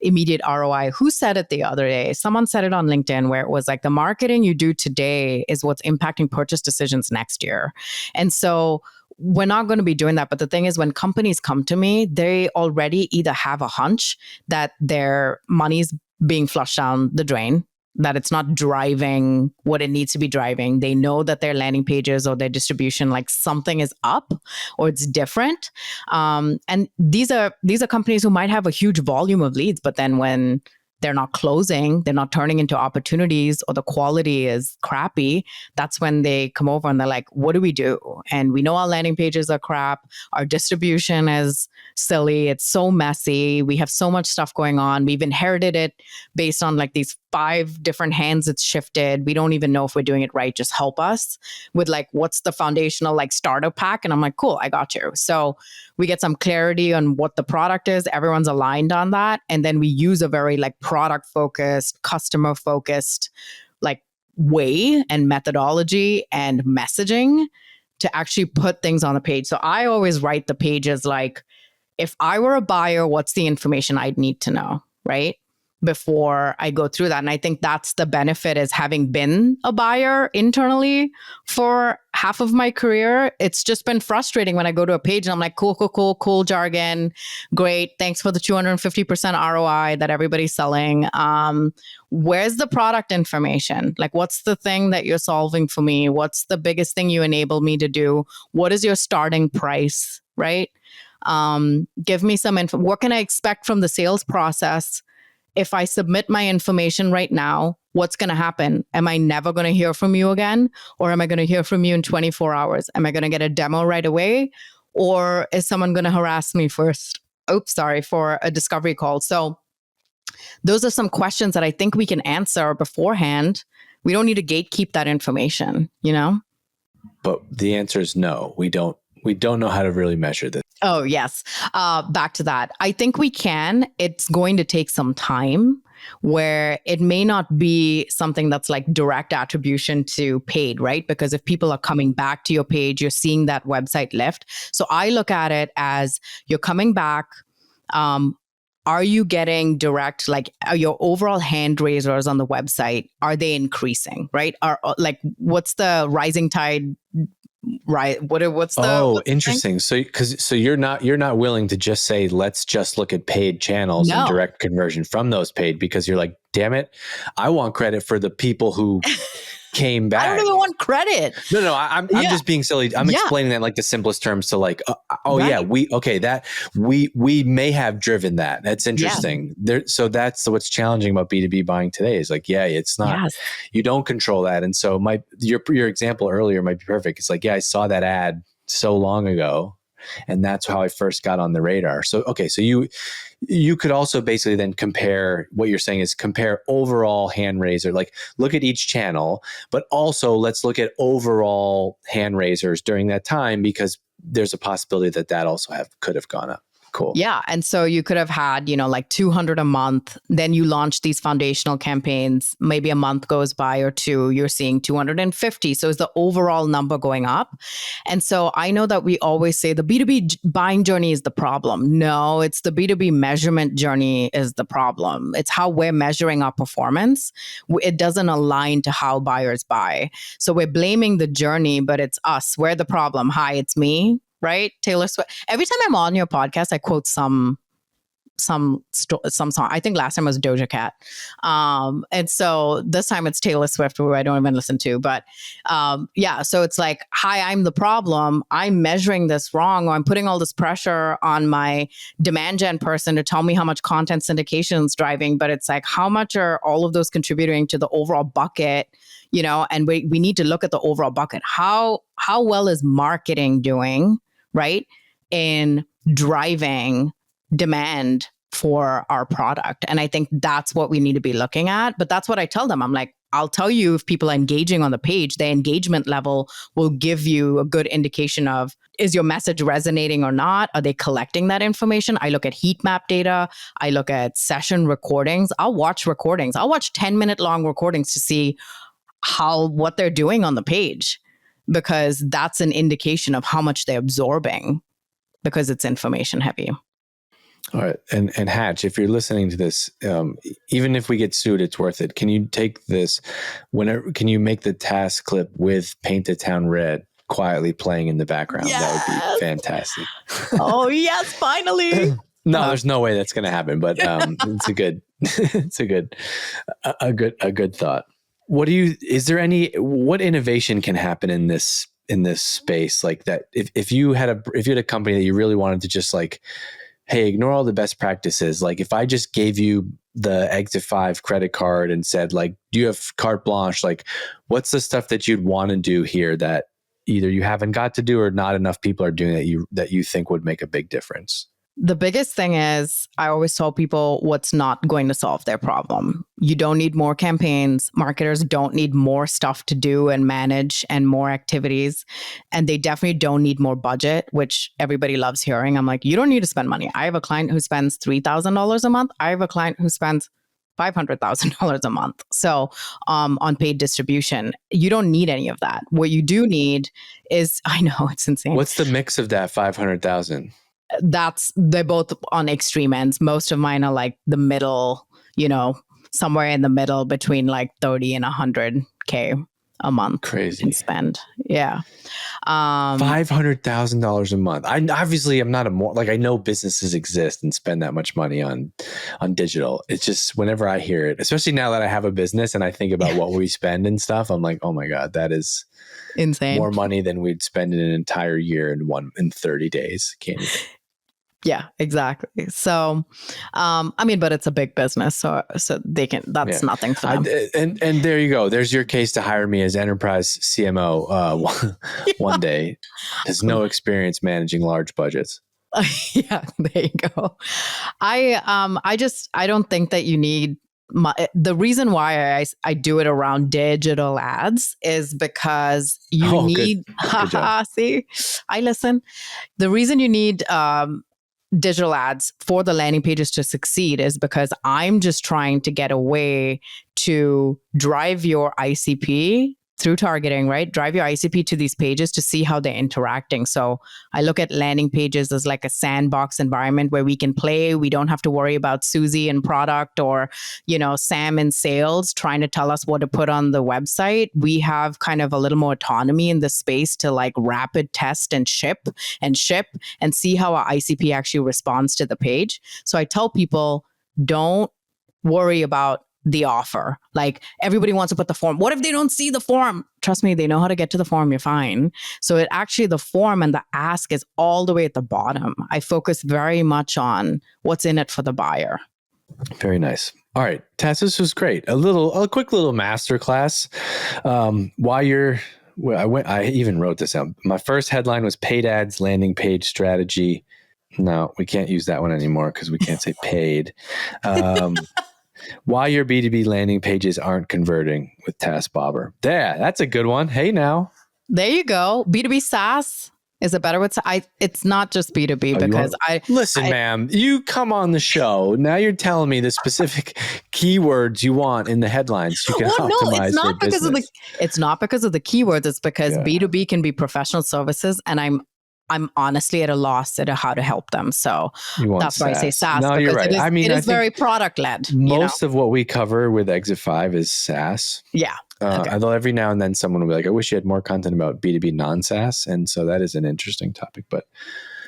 immediate ROI. Who said it the other day? Someone said it on LinkedIn, where it was like, the marketing you do today is what's impacting purchase decisions next year. And so we're not going to be doing that. But the thing is, when companies come to me, they already either have a hunch that their money's being flushed down the drain, that it's not driving what it needs to be driving. They know that their landing pages or their distribution, like something is up or it's different. And these are companies who might have a huge volume of leads, but then when they're not closing, they're not turning into opportunities, or the quality is crappy, that's when they come over and they're like, what do we do? And we know our landing pages are crap. Our distribution is silly. It's so messy. We have so much stuff going on. We've inherited it based on like these 5 different hands it's shifted. We don't even know if we're doing it right. Just help us with like, what's the foundational like starter pack? And I'm like, cool, I got you. So we get some clarity on what the product is. Everyone's aligned on that. And then we use a very like product focused, customer focused like way and methodology and messaging to actually put things on the page. So I always write the pages like, if I were a buyer, what's the information I'd need to know, right? Before I go through that. And I think that's the benefit, is having been a buyer internally for half of my career. It's just been frustrating when I go to a page and I'm like, cool jargon. Great. Thanks for the 250% ROI that everybody's selling. Where's the product information? Like, what's the thing that you're solving for me? What's the biggest thing you enable me to do? What is your starting price, right? Give me some info. What can I expect from the sales process? If I submit my information right now, what's going to happen? Am I never going to hear from you again? Or am I going to hear from you in 24 hours? Am I going to get a demo right away? Or is someone going to harass me first? For a discovery call. So those are some questions that I think we can answer beforehand. We don't need to gatekeep that information, But the answer is no. We don't know how to really measure this. Oh, yes. Back to that. I think we can. It's going to take some time, where it may not be something that's like direct attribution to paid, right? Because if people are coming back to your page, you're seeing that website lift. So I look at it as, you're coming back. Are you getting direct, like, are your overall hand raisers on the website, are they increasing, right? What's the rising tide? Right. What's the interesting. Thing? So you're not willing to just say, let's just look at paid channels and direct conversion from those paid, because you're like, damn it, I want credit for the people who came back. I don't even want credit. No, I'm just being silly. I'm explaining that in like the simplest terms to like, we may have driven that. That's interesting. So that's what's challenging about B2B buying today, is like, it's not, you don't control that. And so your example earlier might be perfect. It's like, I saw that ad so long ago, and that's how I first got on the radar. So, so you could also basically then compare, what you're saying is compare overall hand raiser, like look at each channel, but also let's look at overall hand raisers during that time, because there's a possibility that also could have gone up. Cool. Yeah. And so you could have had, like 200 a month. Then you launch these foundational campaigns. Maybe a month goes by or two, you're seeing 250. So is the overall number going up? And so I know that we always say the B2B buying journey is the problem. No, it's the B2B measurement journey is the problem. It's how we're measuring our performance. It doesn't align to how buyers buy. So we're blaming the journey, but it's us. We're the problem. Hi, it's me. Right? Taylor Swift. Every time I'm on your podcast, I quote some song. I think last time was Doja Cat. And so this time it's Taylor Swift, who I don't even listen to. But so it's like, hi, I'm the problem. I'm measuring this wrong, or I'm putting all this pressure on my demand gen person to tell me how much content syndication is driving. But it's like, how much are all of those contributing to the overall bucket? And we need to look at the overall bucket. How well is marketing doing right? In driving demand for our product. And I think that's what we need to be looking at. But that's what I tell them. I'm like, I'll tell you if people are engaging on the page, the engagement level will give you a good indication of, is your message resonating or not? Are they collecting that information? I look at heat map data. I look at session recordings. I'll watch recordings. I'll watch 10-minute long recordings to see what they're doing on the page, because that's an indication of how much they're absorbing, because it's information heavy. All right. And Hatch, if you're listening to this, even if we get sued, it's worth it. Can you take this can you make the task clip with Paint the Town Red quietly playing in the background? Yes! That would be fantastic. Oh yes, finally. No, there's no way that's going to happen, but it's a good thought. What innovation can happen in this space like that? If you had a company that you really wanted to just like, hey, ignore all the best practices. Like if I just gave you the Exit 5 credit card and said like, do you have carte blanche? Like what's the stuff that you'd want to do here that either you haven't got to do or not enough people are doing that you think would make a big difference? The biggest thing is, I always tell people what's not going to solve their problem. You don't need more campaigns. Marketers don't need more stuff to do and manage and more activities. And they definitely don't need more budget, which everybody loves hearing. I'm like, you don't need to spend money. I have a client who spends $3,000 a month. I have a client who spends $500,000 a month. So on paid distribution, you don't need any of that. What you do need is, I know it's insane. What's the mix of that 500,000? They're both on extreme ends. Most of mine are like the middle, somewhere in the middle between like 30 and 100K a month. Crazy. In spend. Yeah. $500,000 a month. I'm not I know businesses exist and spend that much money on digital. It's just whenever I hear it, especially now that I have a business and I think about what we spend and stuff, I'm like, oh my God, that is insane. More money than we'd spend in an entire year in 30 days. Can't even. Yeah, exactly. So, but it's a big business, so they can. That's nothing for them. And there you go. There's your case to hire me as enterprise CMO one day. There's no experience managing large budgets. Yeah, there you go. I don't think that you need. The reason why I do it around digital ads is because you need. Good see, I listen. The reason you need digital ads for the landing pages to succeed is because I'm just trying to get a way to drive your ICP through targeting, right? Drive your ICP to these pages to see how they're interacting. So I look at landing pages as like a sandbox environment where we can play. We don't have to worry about Susie in product or, Sam in sales trying to tell us what to put on the website. We have kind of a little more autonomy in the space to like rapid test and ship and see how our ICP actually responds to the page. So I tell people, don't worry about the offer. Like everybody wants to put the form. What if they don't see the form? Trust me, they know how to get to the form. You're fine. So the form and the ask is all the way at the bottom. I focus very much on what's in it for the buyer. Very nice. All right, Tas, this was great. A quick little masterclass. I even wrote this out. My first headline was paid ads landing page strategy. No, we can't use that one anymore because we can't say paid. Why your B2B landing pages aren't converting with Tas Bobber. Yeah, that's a good one. Hey, now. There you go. B2B SaaS. Is it better with it's not just B2B because Listen, ma'am, you come on the show. Now you're telling me the specific keywords you want in the headlines. You can optimize it's not because business. It's not because of the keywords. It's because B2B can be professional services, and I'm honestly at a loss at how to help them. So that's why I say SaaS. No, you're right. It is very product led. Most of what we cover with Exit 5 is SaaS. Yeah. Although every now and then someone will be like, I wish you had more content about B2B non-SaaS. And so that is an interesting topic, but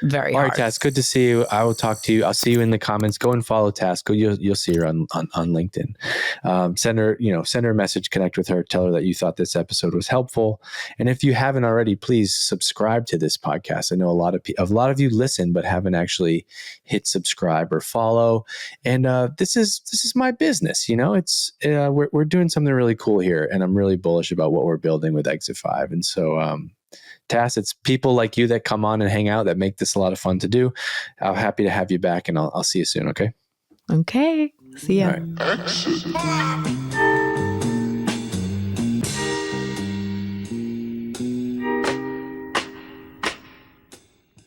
very all hard. right, Tas, good to see you. I will talk to you. I'll see you in the comments. Go and follow Tas. You'll see her on LinkedIn. Send her a message, connect with her, tell her that you thought this episode was helpful. And if you haven't already, please subscribe to this podcast. I know a lot of you listen, but haven't actually hit subscribe or follow. And this is my business. It's we're doing something really cool here, and I'm really bullish about what we're building with Exit 5. And so Tas, it's people like you that come on and hang out that make this a lot of fun to do. I'm happy to have you back, and I'll see you soon. Okay. Okay. See ya. All right.